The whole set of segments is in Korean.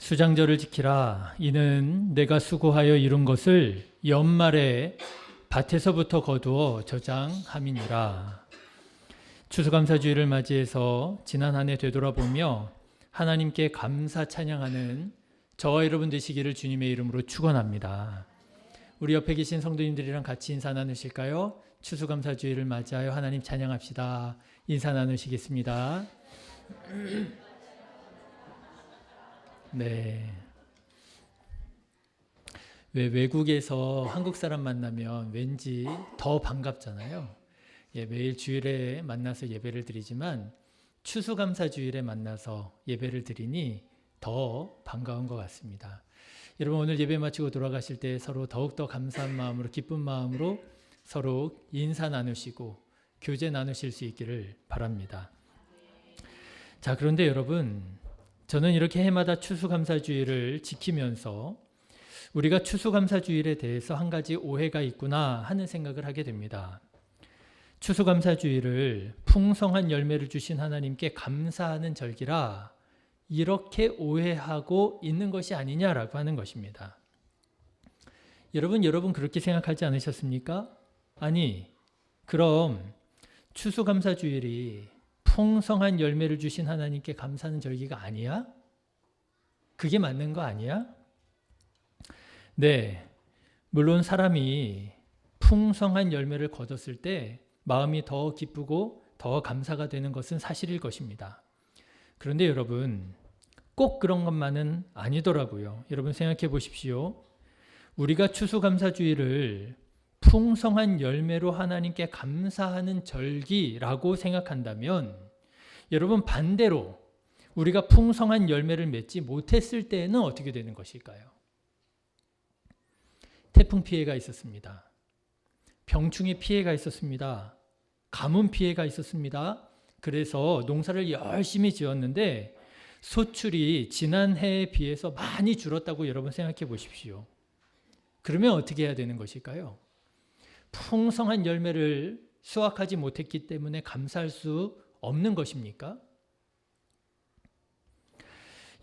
수장절을 지키라. 이는 내가 수고하여 이룬 것을 연말에 밭에서부터 거두어 저장함이니라. 추수감사주의를 맞이해서 지난 한 해 되돌아보며 하나님께 감사 찬양하는 저와 여러분 되시기를 주님의 이름으로 축원합니다. 우리 옆에 계신 성도님들이랑 같이 인사 나누실까요? 추수감사주의를 맞이하여 하나님 찬양합시다. 인사 나누시겠습니다. 네. 왜 외국에서 한국 사람 만나면 왠지 더 반갑잖아요. 예, 매일 주일에 만나서 예배를 드리지만 추수감사주일에 만나서 예배를 드리니 더 반가운 것 같습니다. 여러분 오늘 예배 마치고 돌아가실 때 서로 더욱더 감사한 마음으로 기쁜 마음으로 서로 인사 나누시고 교제 나누실 수 있기를 바랍니다. 자, 그런데 여러분, 저는 이렇게 해마다 추수감사주일을 지키면서 우리가 추수감사주일에 대해서 한 가지 오해가 있구나 하는 생각을 하게 됩니다. 추수감사주일을 풍성한 열매를 주신 하나님께 감사하는 절기라 이렇게 오해하고 있는 것이 아니냐라고 하는 것입니다. 여러분 그렇게 생각하지 않으셨습니까? 아니, 그럼 추수감사주일이 풍성한 열매를 주신 하나님께 감사하는 절기가 아니야? 그게 맞는 거 아니야? 네, 물론 사람이 풍성한 열매를 거뒀을 때 마음이 더 기쁘고 더 감사가 되는 것은 사실일 것입니다. 그런데 여러분, 꼭 그런 것만은 아니더라고요. 여러분 생각해 보십시오. 우리가 추수감사주일을 풍성한 열매로 하나님께 감사하는 절기라고 생각한다면 여러분 반대로 우리가 풍성한 열매를 맺지 못했을 때에는 어떻게 되는 것일까요? 태풍 피해가 있었습니다. 병충해 피해가 있었습니다. 가뭄 피해가 있었습니다. 그래서 농사를 열심히 지었는데 소출이 지난해에 비해서 많이 줄었다고 여러분 생각해 보십시오. 그러면 어떻게 해야 되는 것일까요? 풍성한 열매를 수확하지 못했기 때문에 감사할 수 없는 것입니까?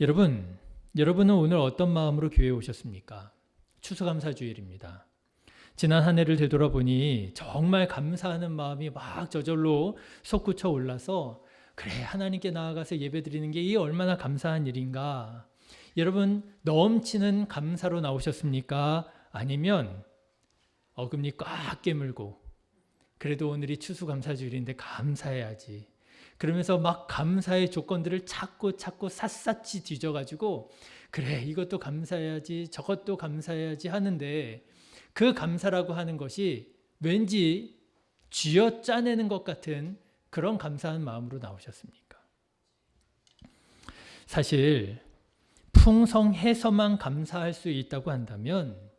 여러분은 오늘 어떤 마음으로 교회에 오셨습니까? 추수감사주일입니다. 지난 한 해를 되돌아보니 정말 감사하는 마음이 막 저절로 솟구쳐 올라서 그래 하나님께 나아가서 예배드리는 게 이 얼마나 감사한 일인가. 여러분 넘치는 감사로 나오셨습니까? 아니면 어금니 꽉 깨물고 그래도 오늘이 추수감사주일인데 감사해야지. 그러면서 막 감사의 조건들을 찾고 샅샅이 뒤져가지고 그래 이것도 감사해야지 저것도 감사해야지 하는데 그 감사라고 하는 것이 왠지 쥐어짜내는 것 같은 그런 감사한 마음으로 나오셨습니까? 사실 풍성해서만 감사할 수 있다고 한다면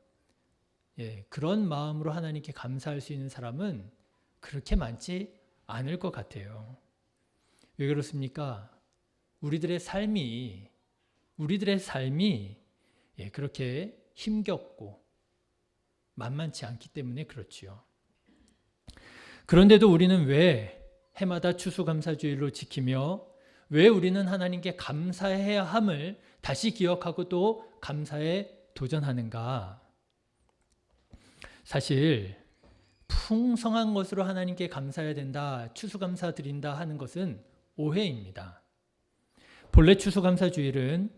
그런 마음으로 하나님께 감사할 수 있는 사람은 그렇게 많지 않을 것 같아요. 왜 그렇습니까? 우리들의 삶이 그렇게 힘겹고 만만치 않기 때문에 그렇지요. 그런데도 우리는 왜 해마다 추수감사주일로 지키며 왜 우리는 하나님께 감사해야 함을 다시 기억하고 또 감사에 도전하는가? 사실 풍성한 것으로 하나님께 감사해야 된다, 추수감사 드린다 하는 것은 오해입니다. 본래 추수감사주일은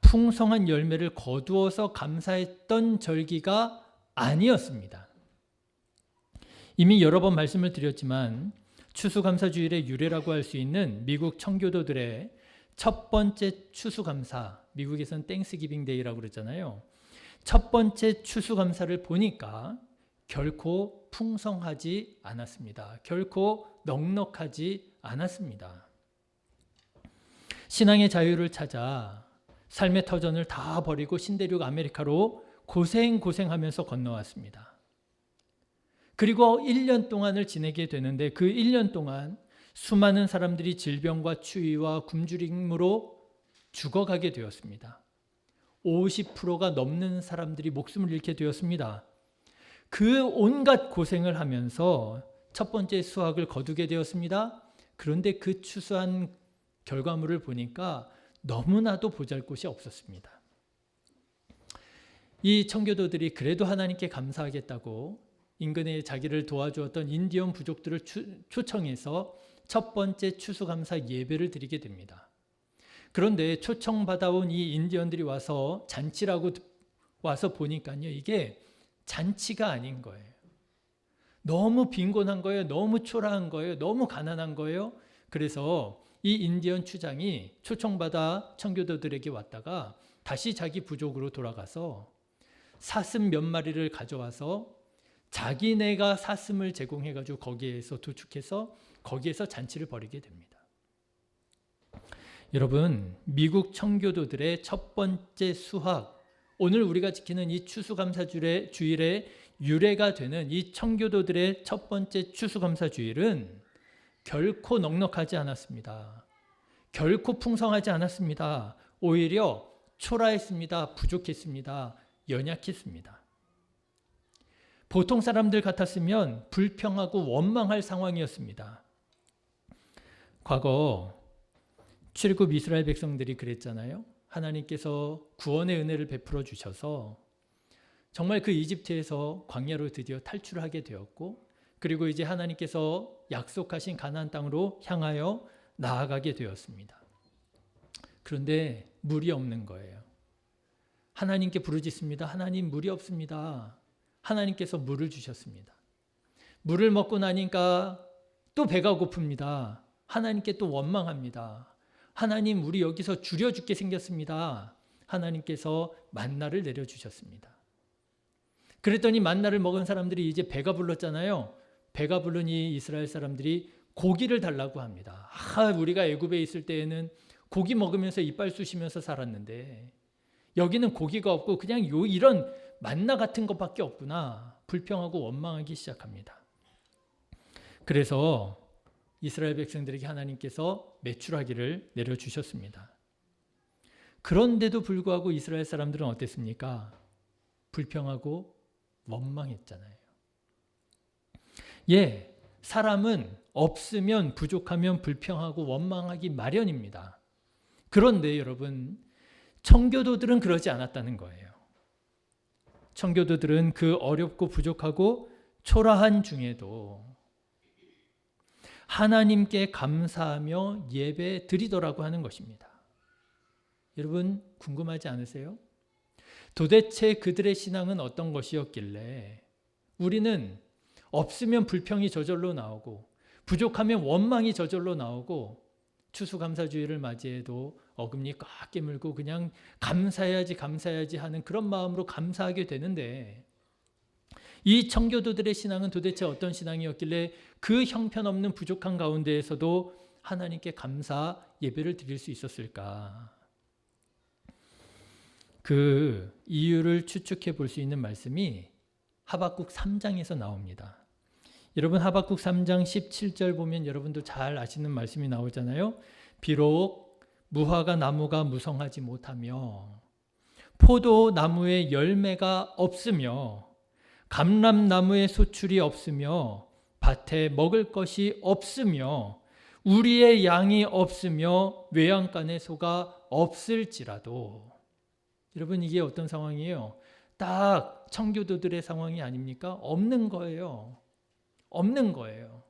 풍성한 열매를 거두어서 감사했던 절기가 아니었습니다. 이미 여러 번 말씀을 드렸지만 추수감사주일의 유래라고 할 수 있는 미국 청교도들의 첫 번째 추수감사, 미국에서는 땡스기빙 데이라고 그랬잖아요. 첫 번째 추수감사를 보니까 결코 풍성하지 않았습니다. 결코 넉넉하지 않았습니다. 신앙의 자유를 찾아 삶의 터전을 다 버리고 신대륙 아메리카로 고생하면서 건너왔습니다. 그리고 1년 동안을 지내게 되는데 그 1년 동안 수많은 사람들이 질병과 추위와 굶주림으로 죽어가게 되었습니다. 50%가 넘는 사람들이 목숨을 잃게 되었습니다. 그 온갖 고생을 하면서 첫 번째 수확을 거두게 되었습니다. 그런데 그 추수한 결과물을 보니까 너무나도 보잘것이 없었습니다. 이 청교도들이 그래도 하나님께 감사하겠다고 인근에 자기를 도와주었던 인디언 부족들을 초청해서 첫 번째 추수감사 예배를 드리게 됩니다. 그런데 초청받아온 이 인디언들이 와서 잔치라고 와서 보니까요, 이게 잔치가 아닌 거예요. 너무 빈곤한 거예요. 너무 초라한 거예요. 너무 가난한 거예요. 그래서 이 인디언 추장이 초청받아 청교도들에게 왔다가 다시 자기 부족으로 돌아가서 사슴 몇 마리를 가져와서 자기네가 사슴을 제공해가지고 거기에서 도축해서 거기에서 잔치를 벌이게 됩니다. 여러분, 미국 청교도들의 첫 번째 수학, 오늘 우리가 지키는 이 추수감사주일의 유래가 되는 이 청교도들의 첫 번째 추수감사주일은 결코 넉넉하지 않았습니다. 결코 풍성하지 않았습니다. 오히려 초라했습니다. 부족했습니다. 연약했습니다. 보통 사람들 같았으면 불평하고 원망할 상황이었습니다. 과거 출애굽 이스라엘 백성들이 그랬잖아요. 하나님께서 구원의 은혜를 베풀어 주셔서 정말 그 이집트에서 광야로 드디어 탈출하게 되었고, 그리고 이제 하나님께서 약속하신 가나안 땅으로 향하여 나아가게 되었습니다. 그런데 물이 없는 거예요. 하나님께 부르짖습니다. 하나님, 물이 없습니다. 하나님께서 물을 주셨습니다. 물을 먹고 나니까 또 배가 고픕니다. 하나님께 또 원망합니다. 하나님, 우리 여기서 줄여 죽게 생겼습니다. 하나님께서 만나를 내려주셨습니다. 그랬더니 만나를 먹은 사람들이 이제 배가 불렀잖아요. 배가 부른 이 이스라엘 사람들이 고기를 달라고 합니다. 우리가 애굽에 있을 때에는 고기 먹으면서 이빨 쑤시면서 살았는데 여기는 고기가 없고 그냥 이런 만나 같은 것밖에 없구나. 불평하고 원망하기 시작합니다. 그래서 이스라엘 백성들에게 하나님께서 메추라기를 내려주셨습니다. 그런데도 불구하고 이스라엘 사람들은 어땠습니까? 불평하고 원망했잖아요. 예, 사람은 없으면 부족하면 불평하고 원망하기 마련입니다. 그런데 여러분, 청교도들은 그러지 않았다는 거예요. 청교도들은 그 어렵고 부족하고 초라한 중에도 하나님께 감사하며 예배 드리더라고 하는 것입니다. 여러분, 궁금하지 않으세요? 도대체 그들의 신앙은 어떤 것이었길래 우리는 없으면 불평이 저절로 나오고 부족하면 원망이 저절로 나오고 추수감사주일을 맞이해도 어금니 꽉 깨물고 그냥 감사해야지 하는 그런 마음으로 감사하게 되는데, 이 청교도들의 신앙은 도대체 어떤 신앙이었길래 그 형편없는 부족한 가운데에서도 하나님께 감사 예배를 드릴 수 있었을까? 그 이유를 추측해 볼 수 있는 말씀이 하박국 3장에서 나옵니다. 여러분, 하박국 3장 17절 보면 여러분도 잘 아시는 말씀이 나오잖아요. 비록 무화과 나무가 무성하지 못하며 포도나무에 열매가 없으며 감람나무에 소출이 없으며 밭에 먹을 것이 없으며 우리의 양이 없으며 외양간에 소가 없을지라도, 여러분, 이게 어떤 상황이에요? 딱 청교도들의 상황이 아닙니까? 없는 거예요. 없는 거예요.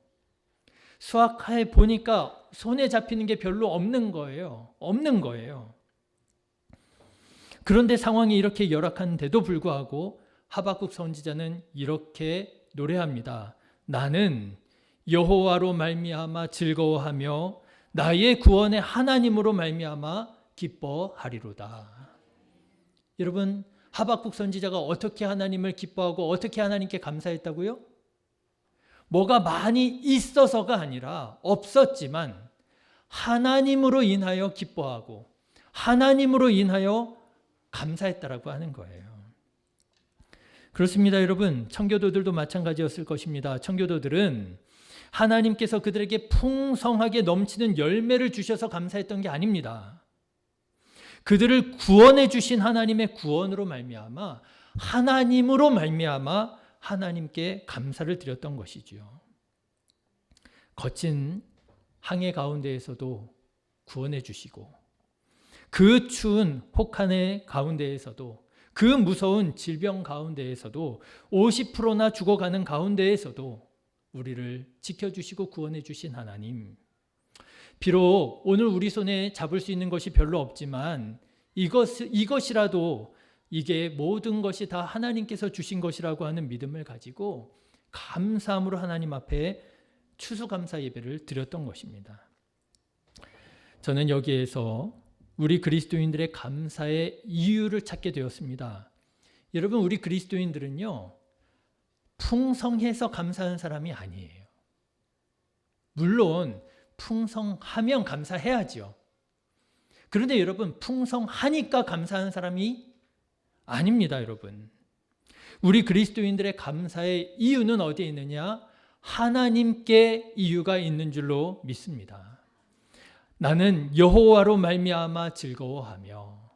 수확해 보니까 손에 잡히는 게 별로 없는 거예요. 없는 거예요. 그런데 상황이 이렇게 열악한데도 불구하고 하박국 선지자는 이렇게 노래합니다. 나는 여호와로 말미암아 즐거워하며 나의 구원의 하나님으로 말미암아 기뻐하리로다. 여러분, 하박국 선지자가 어떻게 하나님을 기뻐하고 어떻게 하나님께 감사했다고요? 뭐가 많이 있어서가 아니라 없었지만 하나님으로 인하여 기뻐하고 하나님으로 인하여 감사했다라고 하는 거예요. 그렇습니다, 여러분. 청교도들도 마찬가지였을 것입니다. 청교도들은 하나님께서 그들에게 풍성하게 넘치는 열매를 주셔서 감사했던 게 아닙니다. 그들을 구원해 주신 하나님의 구원으로 말미암아 하나님으로 말미암아 하나님께 감사를 드렸던 것이지요. 거친 항해 가운데에서도 구원해 주시고 그 추운 혹한의 가운데에서도 그 무서운 질병 가운데에서도 50%나 죽어가는 가운데에서도 우리를 지켜주시고 구원해 주신 하나님. 비록 오늘 우리 손에 잡을 수 있는 것이 별로 없지만 이것이라도 이게 모든 것이 다 하나님께서 주신 것이라고 하는 믿음을 가지고 감사함으로 하나님 앞에 추수감사 예배를 드렸던 것입니다. 저는 여기에서 우리 그리스도인들의 감사의 이유를 찾게 되었습니다. 여러분, 우리 그리스도인들은요, 풍성해서 감사하는 사람이 아니에요. 물론 풍성하면 감사해야죠. 그런데 여러분, 풍성하니까 감사하는 사람이 아닙니다, 여러분. 우리 그리스도인들의 감사의 이유는 어디에 있느냐? 하나님께 이유가 있는 줄로 믿습니다. 나는 여호와로 말미암아 즐거워하며,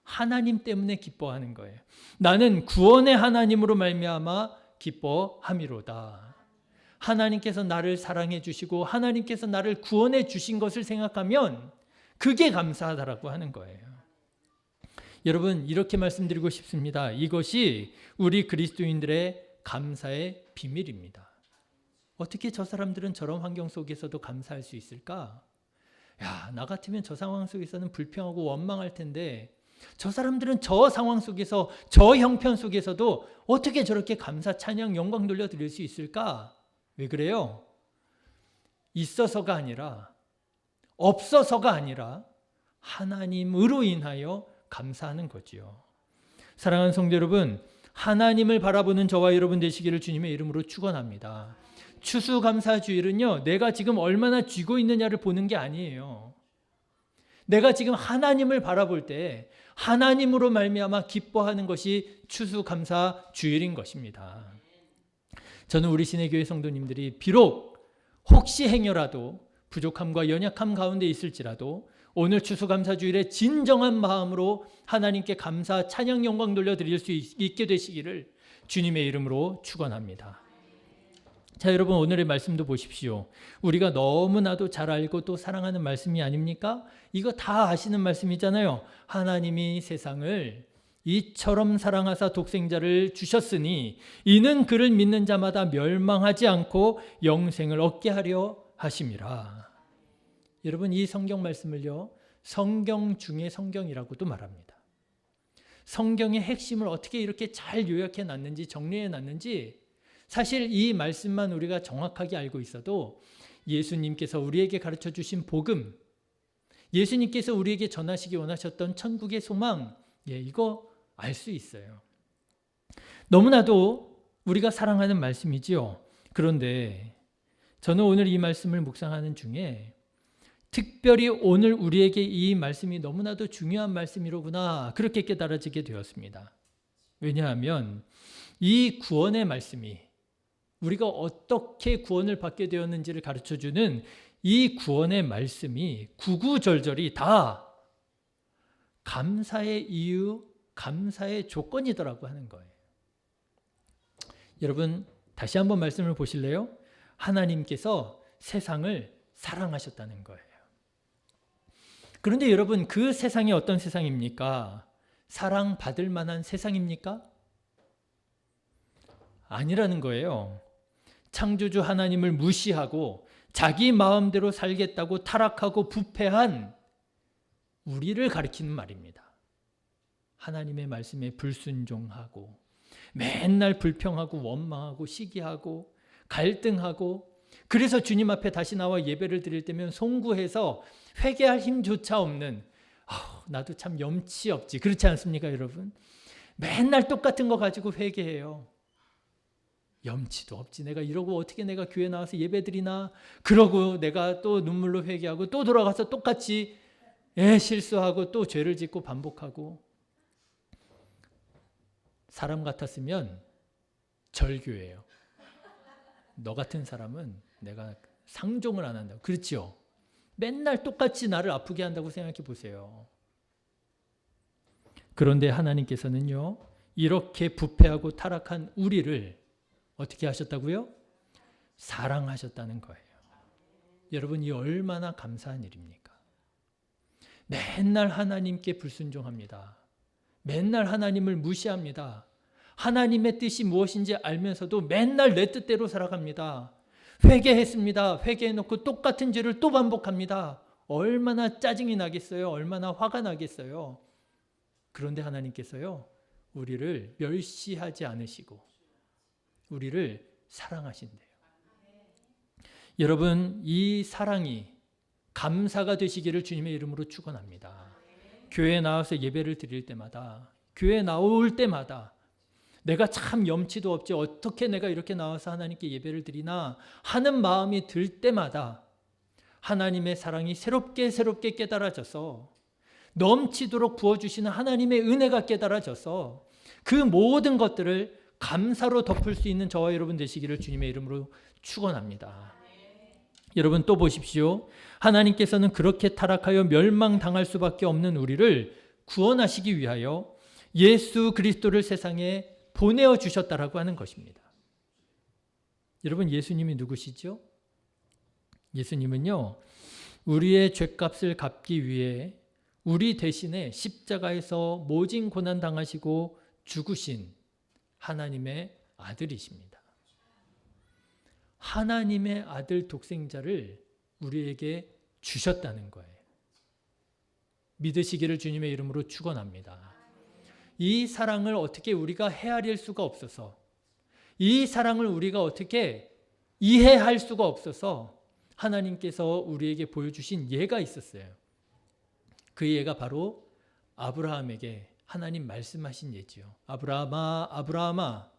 하나님 때문에 기뻐하는 거예요. 나는 구원의 하나님으로 말미암아 기뻐함이로다. 하나님께서 나를 사랑해 주시고 하나님께서 나를 구원해 주신 것을 생각하면 그게 감사하다라고 하는 거예요. 여러분, 이렇게 말씀드리고 싶습니다. 이것이 우리 그리스도인들의 감사의 비밀입니다. 어떻게 저 사람들은 저런 환경 속에서도 감사할 수 있을까? 야, 나 같으면 저 상황 속에서는 불평하고 원망할 텐데 저 사람들은 저 상황 속에서, 저 형편 속에서도 어떻게 저렇게 감사, 찬양, 영광 돌려드릴 수 있을까? 왜 그래요? 있어서가 아니라, 없어서가 아니라 하나님으로 인하여 감사하는 거지요. 사랑하는 성도 여러분, 하나님을 바라보는 저와 여러분 되시기를 주님의 이름으로 축원합니다. 추수감사주일은요, 내가 지금 얼마나 쥐고 있느냐를 보는 게 아니에요. 내가 지금 하나님을 바라볼 때 하나님으로 말미암아 기뻐하는 것이 추수감사주일인 것입니다. 저는 우리 신의교회 성도님들이 비록 혹시 행여라도 부족함과 연약함 가운데 있을지라도 오늘 추수감사주일에 진정한 마음으로 하나님께 감사, 찬양, 영광 돌려드릴 수 있게 되시기를 주님의 이름으로 축원합니다. 자, 여러분, 오늘의 말씀도 보십시오. 우리가 너무나도 잘 알고 또 사랑하는 말씀이 아닙니까? 이거 다 아시는 말씀이잖아요. 하나님이 세상을 이처럼 사랑하사 독생자를 주셨으니 이는 그를 믿는 자마다 멸망하지 않고 영생을 얻게 하려 하심이라. 여러분, 이 성경 말씀을요, 성경 중에 성경이라고도 말합니다. 성경의 핵심을 어떻게 이렇게 잘 요약해 놨는지, 정리해 놨는지, 사실 이 말씀만 우리가 정확하게 알고 있어도 예수님께서 우리에게 가르쳐 주신 복음, 예수님께서 우리에게 전하시기 원하셨던 천국의 소망, 이거 알 수 있어요. 너무나도 우리가 사랑하는 말씀이지요. 그런데 저는 오늘 이 말씀을 묵상하는 중에 특별히 오늘 우리에게 이 말씀이 너무나도 중요한 말씀이로구나, 그렇게 깨달아지게 되었습니다. 왜냐하면 이 구원의 말씀이, 우리가 어떻게 구원을 받게 되었는지를 가르쳐주는 이 구원의 말씀이 구구절절이 다 감사의 이유, 감사의 조건이더라고 하는 거예요. 여러분, 다시 한번 말씀을 보실래요? 하나님께서 세상을 사랑하셨다는 거예요. 그런데 여러분, 그 세상이 어떤 세상입니까? 사랑받을 만한 세상입니까? 아니라는 거예요. 창조주 하나님을 무시하고 자기 마음대로 살겠다고 타락하고 부패한 우리를 가리키는 말입니다. 하나님의 말씀에 불순종하고 맨날 불평하고 원망하고 시기하고 갈등하고, 그래서 주님 앞에 다시 나와 예배를 드릴 때면 송구해서 회개할 힘조차 없는, 나도 참 염치 없지, 그렇지 않습니까 여러분? 맨날 똑같은 거 가지고 회개해요. 염치도 없지, 내가 이러고 어떻게 내가 교회 나와서 예배 드리나, 그러고 내가 또 눈물로 회개하고 또 돌아가서 똑같이 실수하고 또 죄를 짓고 반복하고. 사람 같았으면 절교예요. 너 같은 사람은 내가 상종을 안 한다고. 그렇지요? 맨날 똑같이 나를 아프게 한다고 생각해 보세요. 그런데 하나님께서는요, 이렇게 부패하고 타락한 우리를 어떻게 하셨다고요? 사랑하셨다는 거예요. 여러분, 이 얼마나 감사한 일입니까? 맨날 하나님께 불순종합니다. 맨날 하나님을 무시합니다. 하나님의 뜻이 무엇인지 알면서도 맨날 내 뜻대로 살아갑니다. 회개했습니다. 회개해놓고 똑같은 죄를 또 반복합니다. 얼마나 짜증이 나겠어요? 얼마나 화가 나겠어요? 그런데 하나님께서요, 우리를 멸시하지 않으시고 우리를 사랑하신대요. 여러분, 이 사랑이 감사가 되시기를 주님의 이름으로 축원합니다. 교회에 나와서 예배를 드릴 때마다, 교회에 나올 때마다 내가 참 염치도 없지 어떻게 내가 이렇게 나와서 하나님께 예배를 드리나 하는 마음이 들 때마다 하나님의 사랑이 새롭게 깨달아져서 넘치도록 부어주시는 하나님의 은혜가 깨달아져서 그 모든 것들을 감사로 덮을 수 있는 저와 여러분 되시기를 주님의 이름으로 축원합니다. 여러분 또 보십시오. 하나님께서는 그렇게 타락하여 멸망당할 수밖에 없는 우리를 구원하시기 위하여 예수 그리스도를 세상에 보내어 주셨다라고 하는 것입니다. 여러분, 예수님이 누구시죠? 예수님은요, 우리의 죄값을 갚기 위해 우리 대신에 십자가에서 모진 고난 당하시고 죽으신 하나님의 아들이십니다. 하나님의 아들 독생자를 우리에게 주셨다는 거예요. 믿으시기를 주님의 이름으로 축원합니다. 이 사랑을 어떻게 우리가 헤아릴 수가 없어서, 이 사랑을 우리가 어떻게 이해할 수가 없어서 하나님께서 우리에게 보여주신 예가 있었어요. 그 예가 바로 아브라함에게 하나님 말씀하신 예지요. 아브라함아, 아브라함아,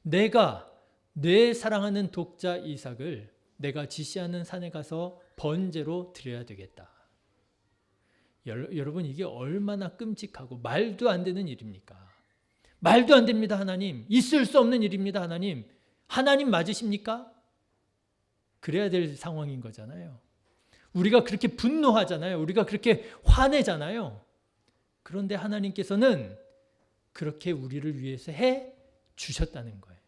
내가 내 사랑하는 독자 이삭을 내가 지시하는 산에 가서 번제로 드려야 되겠다. 여러분, 이게 얼마나 끔찍하고 말도 안 되는 일입니까? 말도 안 됩니다, 하나님. 있을 수 없는 일입니다, 하나님. 하나님 맞으십니까? 그래야 될 상황인 거잖아요. 우리가 그렇게 분노하잖아요. 우리가 그렇게 화내잖아요. 그런데 하나님께서는 그렇게 우리를 위해서 해 주셨다는 거예요.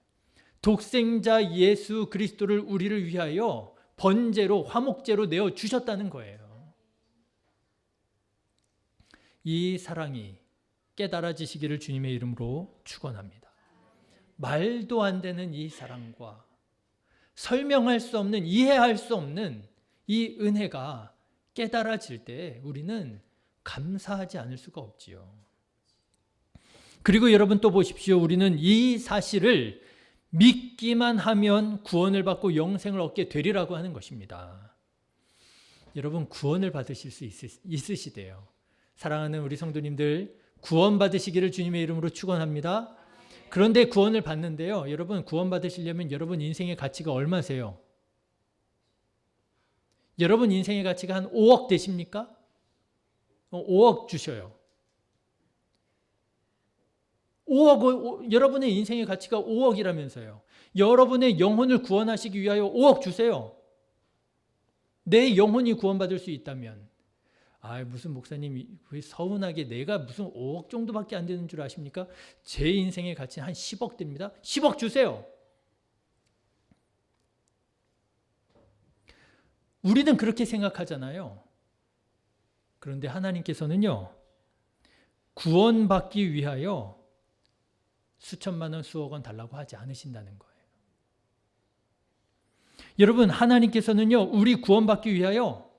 독생자 예수 그리스도를 우리를 위하여 번제로, 화목제로 내어 주셨다는 거예요. 이 사랑이 깨달아지시기를 주님의 이름으로 축원합니다. 말도 안 되는 이 사랑과 설명할 수 없는, 이해할 수 없는 이 은혜가 깨달아질 때 우리는 감사하지 않을 수가 없지요. 그리고 여러분 또 보십시오. 우리는 이 사실을 믿기만 하면 구원을 받고 영생을 얻게 되리라고 하는 것입니다. 여러분, 구원을 받으실 수 있으시대요. 사랑하는 우리 성도님들, 구원 받으시기를 주님의 이름으로 축원합니다. 그런데 구원을 받는데요, 여러분, 구원 받으시려면 여러분 인생의 가치가 얼마세요? 여러분 인생의 가치가 한 5억 되십니까? 5억 주셔요. 5억, 여러분의 인생의 가치가 5억이라면서요. 여러분의 영혼을 구원하시기 위하여 5억 주세요. 내 영혼이 구원받을 수 있다면. 무슨 목사님, 서운하게 내가 무슨 5억 정도밖에 안 되는 줄 아십니까? 제 인생의 가치는 한 10억 됩니다. 10억 주세요. 우리는 그렇게 생각하잖아요. 그런데 하나님께서는요, 구원받기 위하여 수천만 원, 수억 원 달라고 하지 않으신다는 거예요. 여러분, 하나님께서는요, 우리 구원받기 위하여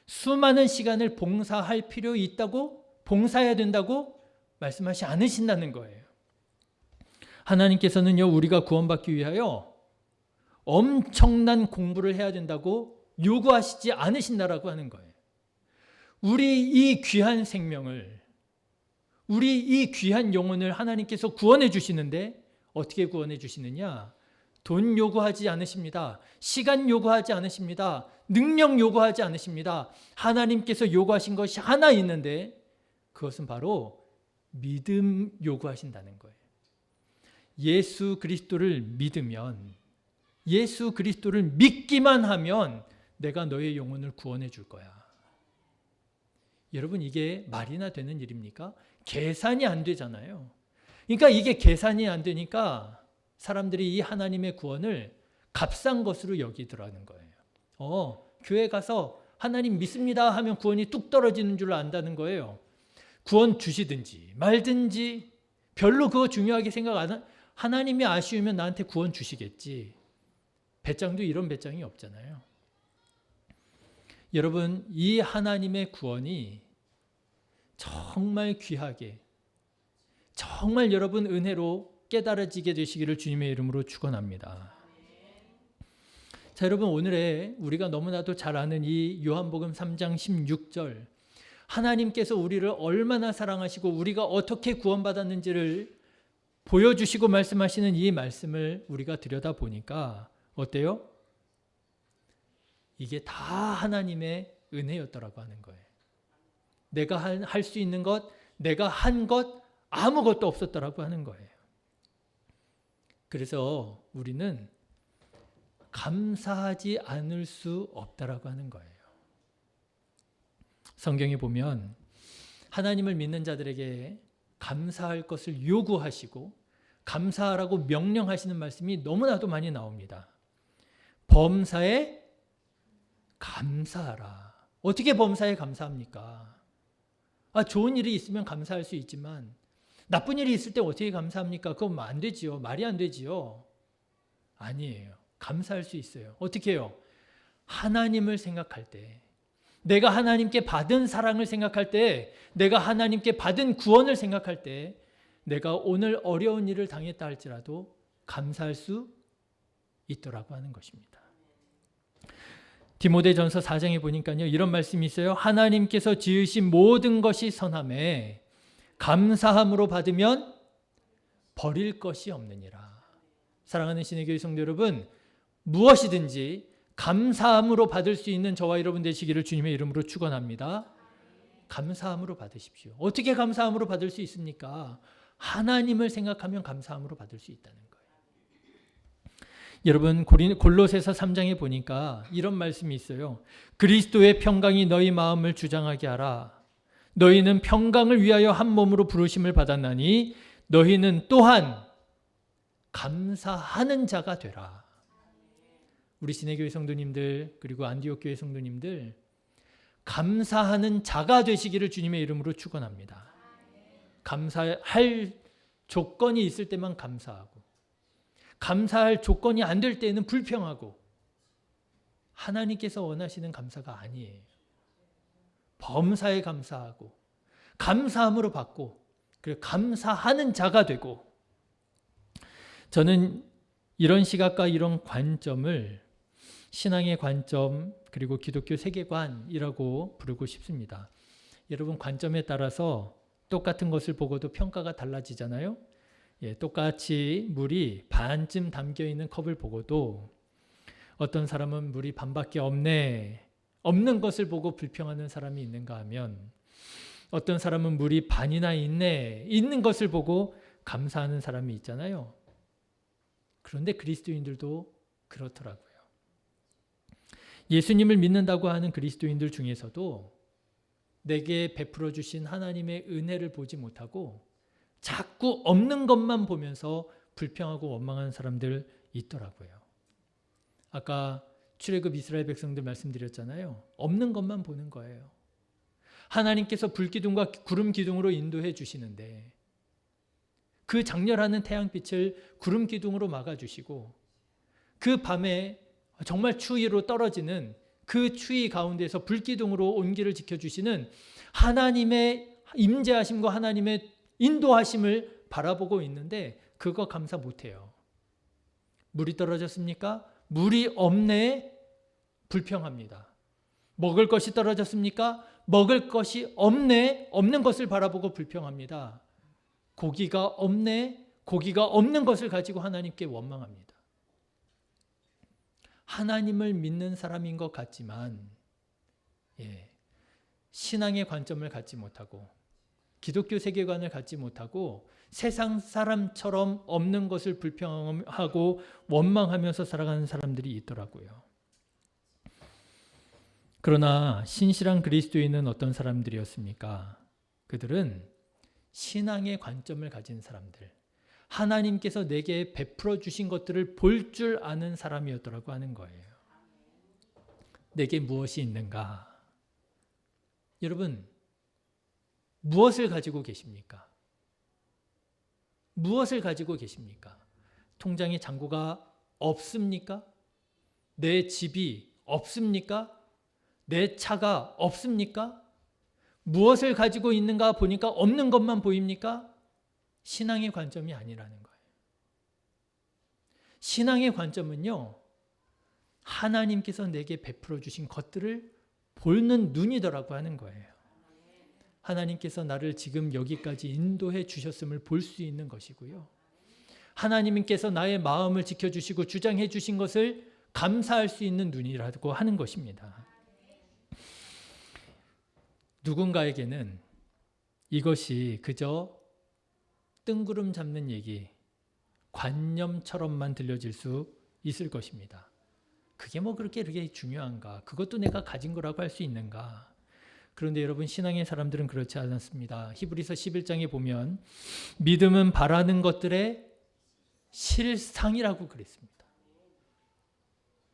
수많은 시간을 봉사할 필요 있다고, 봉사해야 된다고 말씀하지 않으신다는 거예요. 하나님께서는요, 우리가 구원받기 위하여 엄청난 공부를 해야 된다고 요구하시지 않으신다라고 하는 거예요. 우리 이 귀한 생명을, 우리 이 귀한 영혼을 하나님께서 구원해 주시는데 어떻게 구원해 주시느냐? 돈 요구하지 않으십니다. 시간 요구하지 않으십니다. 능력 요구하지 않으십니다. 하나님께서 요구하신 것이 하나 있는데 그것은 바로 믿음 요구하신다는 거예요. 예수 그리스도를 믿으면, 예수 그리스도를 믿기만 하면 내가 너의 영혼을 구원해 줄 거야. 여러분, 이게 말이나 되는 일입니까? 계산이 안 되잖아요. 그러니까 이게 계산이 안 되니까 사람들이 이 하나님의 구원을 값싼 것으로 여기더라는 거예요. 교회 가서 하나님 믿습니다 하면 구원이 뚝 떨어지는 줄 안다는 거예요. 구원 주시든지 말든지 별로 그거 중요하게 생각 안 하. 하나님이 아쉬우면 나한테 구원 주시겠지. 배짱도 이런 배짱이 없잖아요. 여러분, 이 하나님의 구원이 정말 귀하게, 정말 여러분 은혜로 깨달아지게 되시기를 주님의 이름으로 축원합니다. 자, 여러분, 오늘의 우리가 너무나도 잘 아는 이 요한복음 3장 16절, 하나님께서 우리를 얼마나 사랑하시고 우리가 어떻게 구원받았는지를 보여주시고 말씀하시는 이 말씀을 우리가 들여다보니까 어때요? 이게 다 하나님의 은혜였더라고 하는 거예요. 내가 할 수 있는 것, 내가 한 것 아무것도 없었더라고 하는 거예요. 그래서 우리는 감사하지 않을 수 없다라고 하는 거예요. 성경에 보면 하나님을 믿는 자들에게 감사할 것을 요구하시고 감사하라고 명령하시는 말씀이 너무나도 많이 나옵니다. 범사에 감사하라. 어떻게 범사에 감사합니까? 좋은 일이 있으면 감사할 수 있지만 나쁜 일이 있을 때 어떻게 감사합니까? 그건 안 되지요. 말이 안 되지요. 아니에요. 감사할 수 있어요. 어떻게 해요? 하나님을 생각할 때, 내가 하나님께 받은 사랑을 생각할 때, 내가 하나님께 받은 구원을 생각할 때, 내가 오늘 어려운 일을 당했다 할지라도 감사할 수 있더라고 하는 것입니다. 디모데전서 4장에 보니까요, 이런 말씀이 있어요. 하나님께서 지으신 모든 것이 선하매 감사함으로 받으면 버릴 것이 없느니라. 사랑하는 신의 교회 성도 여러분, 무엇이든지 감사함으로 받을 수 있는 저와 여러분 되시기를 주님의 이름으로 축원합니다. 감사함으로 받으십시오. 어떻게 감사함으로 받을 수 있습니까? 하나님을 생각하면 감사함으로 받을 수 있다는 거예요. 여러분, 골로새서 3장에 보니까 이런 말씀이 있어요. 그리스도의 평강이 너희 마음을 주장하게 하라. 너희는 평강을 위하여 한 몸으로 부르심을 받았나니 너희는 또한 감사하는 자가 되라. 우리 신의교회 성도님들 그리고 안디옥 교회 성도님들 감사하는 자가 되시기를 주님의 이름으로 축원합니다. 감사할 조건이 있을 때만 감사하고 감사할 조건이 안 될 때에는 불평하고 하나님께서 원하시는 감사가 아니에요. 범사에 감사하고 감사함으로 받고 그리고 감사하는 자가 되고 저는 이런 시각과 이런 관점을 신앙의 관점 그리고 기독교 세계관이라고 부르고 싶습니다. 여러분 관점에 따라서 똑같은 것을 보고도 평가가 달라지잖아요. 똑같이 물이 반쯤 담겨있는 컵을 보고도 어떤 사람은 물이 반밖에 없는 것을 보고 불평하는 사람이 있는가 하면 어떤 사람은 물이 반이나 있는 것을 보고 감사하는 사람이 있잖아요. 그런데 그리스도인들도 그렇더라고요. 예수님을 믿는다고 하는 그리스도인들 중에서도 내게 베풀어 주신 하나님의 은혜를 보지 못하고 자꾸 없는 것만 보면서 불평하고 원망하는 사람들 있더라고요. 아까 출애굽 이스라엘 백성들 말씀드렸잖아요. 없는 것만 보는 거예요. 하나님께서 불기둥과 구름 기둥으로 인도해 주시는데 그 장렬하는 태양빛을 구름 기둥으로 막아주시고 그 밤에 정말 추위로 떨어지는 그 추위 가운데서 불기둥으로 온기를 지켜주시는 하나님의 임재하심과 하나님의 인도하심을 바라보고 있는데 그거 감사 못해요. 물이 떨어졌습니까? 물이 없네? 불평합니다. 먹을 것이 떨어졌습니까? 먹을 것이 없네? 없는 것을 바라보고 불평합니다. 고기가 없네? 고기가 없는 것을 가지고 하나님께 원망합니다. 하나님을 믿는 사람인 것 같지만 신앙의 관점을 갖지 못하고 기독교 세계관을 갖지 못하고 세상 사람처럼 없는 것을 불평하고 원망하면서 살아가는 사람들이 있더라고요. 그러나 신실한 그리스도인은 어떤 사람들이었습니까? 그들은 신앙의 관점을 가진 사람들, 하나님께서 내게 베풀어 주신 것들을 볼 줄 아는 사람이었더라고 하는 거예요. 내게 무엇이 있는가? 여러분, 무엇을 가지고 계십니까? 무엇을 가지고 계십니까? 통장에 잔고가 없습니까? 내 집이 없습니까? 내 차가 없습니까? 무엇을 가지고 있는가 보니까 없는 것만 보입니까? 신앙의 관점이 아니라는 거예요. 신앙의 관점은요, 하나님께서 내게 베풀어 주신 것들을 보는 눈이더라고 하는 거예요. 하나님께서 나를 지금 여기까지 인도해 주셨음을 볼 수 있는 것이고요. 하나님께서 나의 마음을 지켜주시고 주장해 주신 것을 감사할 수 있는 눈이라고 하는 것입니다. 누군가에게는 이것이 그저 뜬구름 잡는 얘기, 관념처럼만 들려질 수 있을 것입니다. 그게 뭐 그렇게 중요한가? 그것도 내가 가진 거라고 할 수 있는가? 그런데 여러분, 신앙의 사람들은 그렇지 않습니다. 히브리서 11장에 보면 믿음은 바라는 것들의 실상이라고 그랬습니다.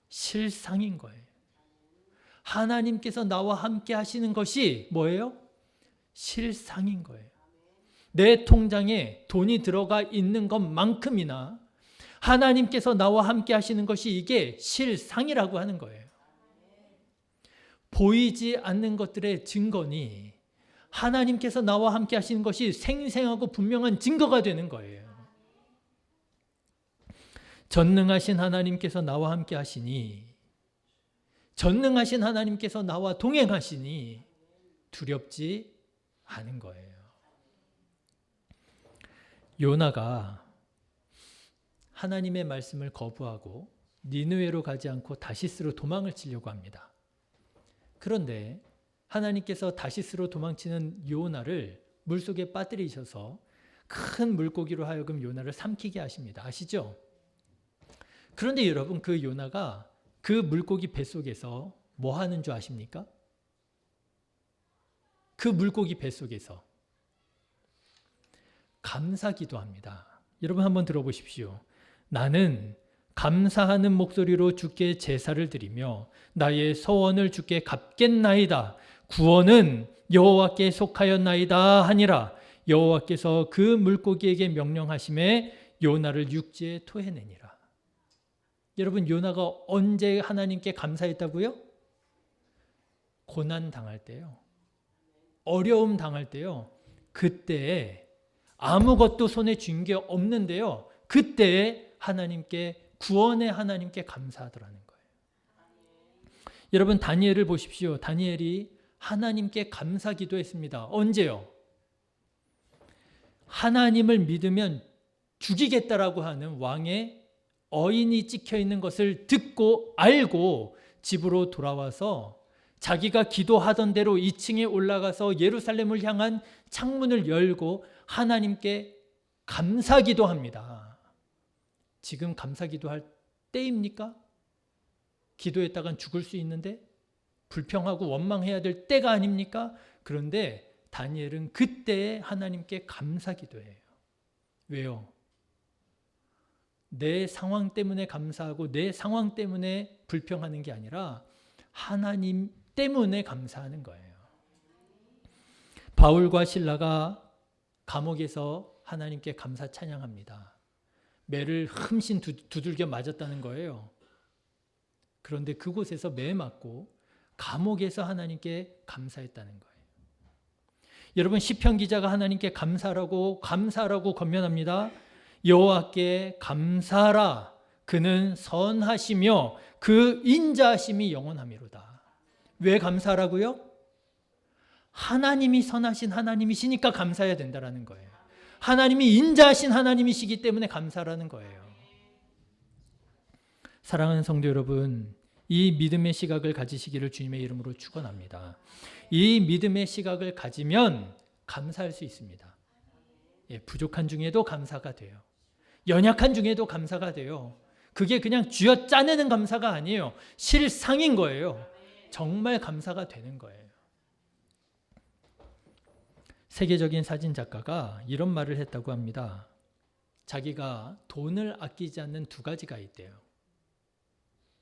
실상인 거예요. 하나님께서 나와 함께 하시는 것이 뭐예요? 실상인 거예요. 내 통장에 돈이 들어가 있는 것만큼이나 하나님께서 나와 함께 하시는 것이 이게 실상이라고 하는 거예요. 보이지 않는 것들의 증거니 하나님께서 나와 함께 하시는 것이 생생하고 분명한 증거가 되는 거예요. 전능하신 하나님께서 나와 함께 하시니, 전능하신 하나님께서 나와 동행하시니 두렵지 않은 거예요. 요나가 하나님의 말씀을 거부하고 니느웨로 가지 않고 다시스로 도망을 치려고 합니다. 그런데 하나님께서 다시스로 도망치는 요나를 물속에 빠뜨리셔서 큰 물고기로 하여금 요나를 삼키게 하십니다. 아시죠? 그런데 여러분, 그 요나가 그 물고기 뱃속에서 뭐 하는 줄 아십니까? 그 물고기 뱃속에서 감사기도 합니다. 여러분 한번 들어보십시오. 나는 감사하는 목소리로 주께 제사를 드리며 나의 소원을 주께 갚겠나이다. 구원은 여호와께 속하였나이다 하니라. 여호와께서 그 물고기에게 명령하심에 요나를 육지에 토해내니라. 여러분, 요나가 언제 하나님께 감사했다고요? 고난 당할 때요. 어려움 당할 때요. 그때에 아무것도 손에 쥔 게 없는데요. 그때에 하나님께, 구원의 하나님께 감사하더라는 거예요. 여러분, 다니엘을 보십시오. 다니엘이 하나님께 감사 기도했습니다. 언제요? 하나님을 믿으면 죽이겠다라고 하는 왕의 어인이 찍혀 있는 것을 듣고 알고 집으로 돌아와서 자기가 기도하던 대로 2층에 올라가서 예루살렘을 향한 창문을 열고 하나님께 감사 기도합니다. 지금 감사 기도할 때입니까? 기도했다간 죽을 수 있는데 불평하고 원망해야 될 때가 아닙니까? 그런데 다니엘은 그때에 하나님께 감사 기도해요. 왜요? 내 상황 때문에 감사하고 내 상황 때문에 불평하는 게 아니라 하나님 때문에 감사하는 거예요. 바울과 실라가 감옥에서 하나님께 감사 찬양합니다. 매를 흠씬 두들겨 맞았다는 거예요. 그런데 그곳에서 매 맞고 감옥에서 하나님께 감사했다는 거예요. 여러분, 시편 기자가 하나님께 감사라고 권면합니다. 여호와께 감사하라. 그는 선하시며 그 인자하심이 영원하미로다. 왜 감사하라고요? 하나님이 선하신 하나님이시니까 감사해야 된다는 거예요. 하나님이 인자하신 하나님이시기 때문에 감사라는 거예요. 사랑하는 성도 여러분, 이 믿음의 시각을 가지시기를 주님의 이름으로 축원합니다. 이 믿음의 시각을 가지면 감사할 수 있습니다. 부족한 중에도 감사가 돼요. 연약한 중에도 감사가 돼요. 그게 그냥 쥐어 짜내는 감사가 아니에요. 실상인 거예요. 정말 감사가 되는 거예요. 세계적인 사진 작가가 이런 말을 했다고 합니다. 자기가 돈을 아끼지 않는 두 가지가 있대요.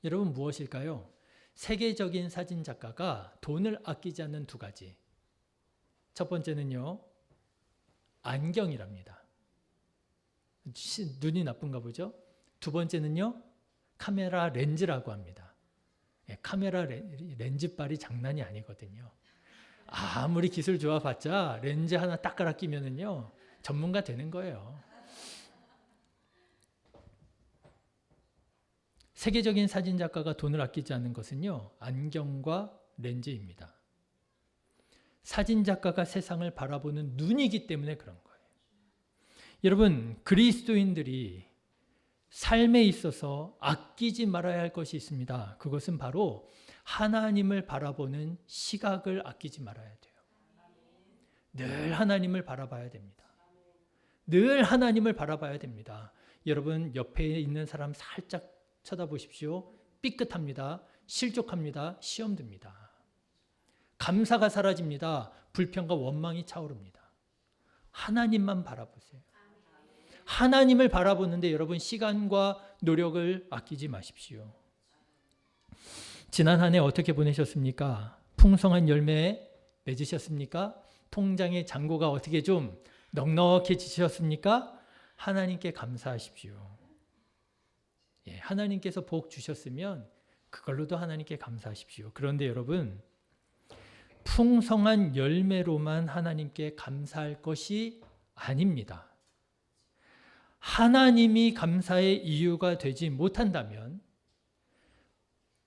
여러분, 무엇일까요? 세계적인 사진 작가가 돈을 아끼지 않는 두 가지. 첫 번째는요, 안경이랍니다. 눈이 나쁜가 보죠? 두 번째는요, 카메라 렌즈라고 합니다. 카메라 렌즈빨이 장난이 아니거든요. 아무리 기술 좋아봤자 렌즈 하나 딱 갈아 끼면은요, 전문가 되는 거예요. 세계적인 사진작가가 돈을 아끼지 않는 것은요, 안경과 렌즈입니다. 사진작가가 세상을 바라보는 눈이기 때문에 그런 거예요. 여러분, 그리스도인들이 삶에 있어서 아끼지 말아야 할 것이 있습니다. 그것은 바로 하나님을 바라보는 시각을 아끼지 말아야 돼요. 늘 하나님을 바라봐야 됩니다. 늘 하나님을 바라봐야 됩니다. 여러분, 옆에 있는 사람 살짝 쳐다보십시오. 삐끗합니다. 실족합니다. 시험 듭니다. 감사가 사라집니다. 불평과 원망이 차오릅니다. 하나님만 바라보세요. 하나님을 바라보는데 여러분, 시간과 노력을 아끼지 마십시오. 지난 한 해 어떻게 보내셨습니까? 풍성한 열매 맺으셨습니까? 통장의 잔고가 어떻게 좀 넉넉해지셨습니까? 하나님께 감사하십시오. 하나님께서 복 주셨으면 그걸로도 하나님께 감사하십시오. 그런데 여러분, 풍성한 열매로만 하나님께 감사할 것이 아닙니다. 하나님이 감사의 이유가 되지 못한다면,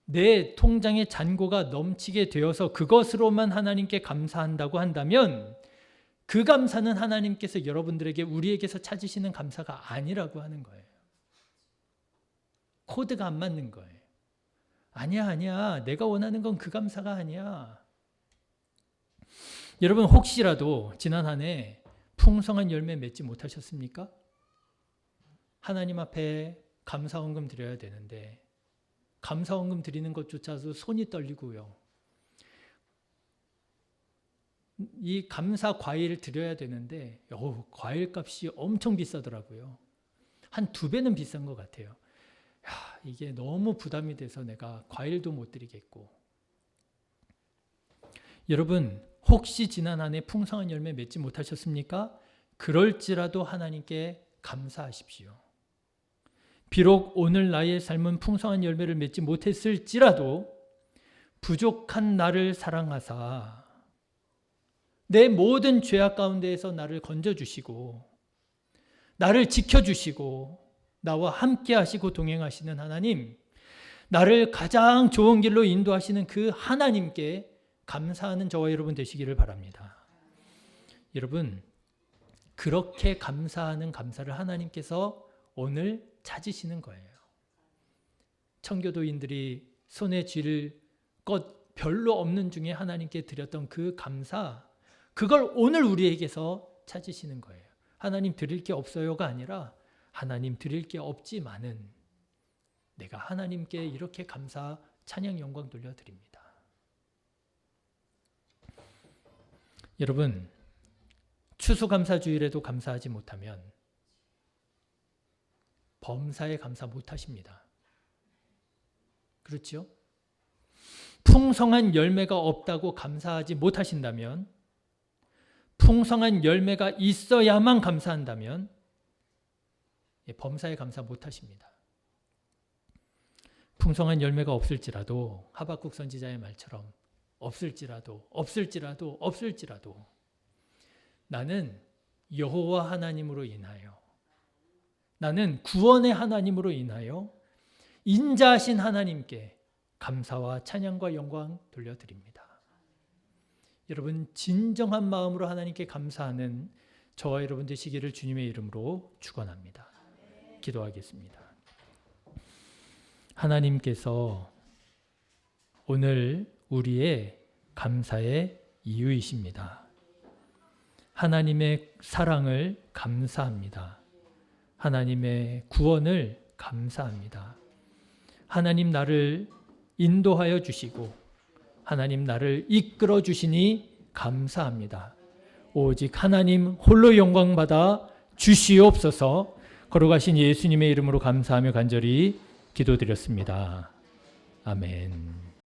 내 통장의 잔고가 넘치게 되어서 그것으로만 하나님께 감사한다고 한다면, 그 감사는 하나님께서 여러분들에게, 우리에게서 찾으시는 감사가 아니라고 하는 거예요. 코드가 안 맞는 거예요. 아니야. 내가 원하는 건 그 감사가 아니야. 여러분, 혹시라도 지난 한 해 풍성한 열매 맺지 못하셨습니까? 하나님 앞에 감사원금 드려야 되는데 감사원금 드리는 것조차도 손이 떨리고요. 이 감사 과일 드려야 되는데 과일 값이 엄청 비싸더라고요. 한 2배는 비싼 것 같아요. 이게 너무 부담이 돼서 내가 과일도 못 드리겠고. 여러분, 혹시 지난 한 해 풍성한 열매 맺지 못하셨습니까? 그럴지라도 하나님께 감사하십시오. 비록 오늘 나의 삶은 풍성한 열매를 맺지 못했을지라도 부족한 나를 사랑하사 내 모든 죄악 가운데에서 나를 건져주시고 나를 지켜주시고 나와 함께 하시고 동행하시는 하나님, 나를 가장 좋은 길로 인도하시는 그 하나님께 감사하는 저와 여러분 되시기를 바랍니다. 여러분, 그렇게 감사하는 감사를 하나님께서 오늘 찾으시는 거예요. 청교도인들이 손에 쥘 것 별로 없는 중에 하나님께 드렸던 그 감사, 그걸 오늘 우리에게서 찾으시는 거예요. 하나님 드릴 게 없어요가 아니라 하나님 드릴 게 없지만은 내가 하나님께 이렇게 감사, 찬양, 영광 돌려드립니다. 여러분, 추수감사주일에도 감사하지 못하면 범사에 감사 못하십니다. 그렇죠? 풍성한 열매가 없다고 감사하지 못하신다면, 풍성한 열매가 있어야만 감사한다면 범사에 감사 못하십니다. 풍성한 열매가 없을지라도 하박국 선지자의 말처럼 없을지라도 나는 여호와 하나님으로 인하여, 나는 구원의 하나님으로 인하여 인자하신 하나님께 감사와 찬양과 영광 돌려드립니다. 여러분, 진정한 마음으로 하나님께 감사하는 저와 여러분 되시기를 주님의 이름으로 축원합니다. 기도하겠습니다. 하나님께서 오늘 우리의 감사의 이유이십니다. 하나님의 사랑을 감사합니다. 하나님의 구원을 감사합니다. 하나님 나를 인도하여 주시고 하나님 나를 이끌어 주시니 감사합니다. 오직 하나님 홀로 영광받아 주시옵소서. 걸어가신 예수님의 이름으로 감사하며 간절히 기도드렸습니다. 아멘.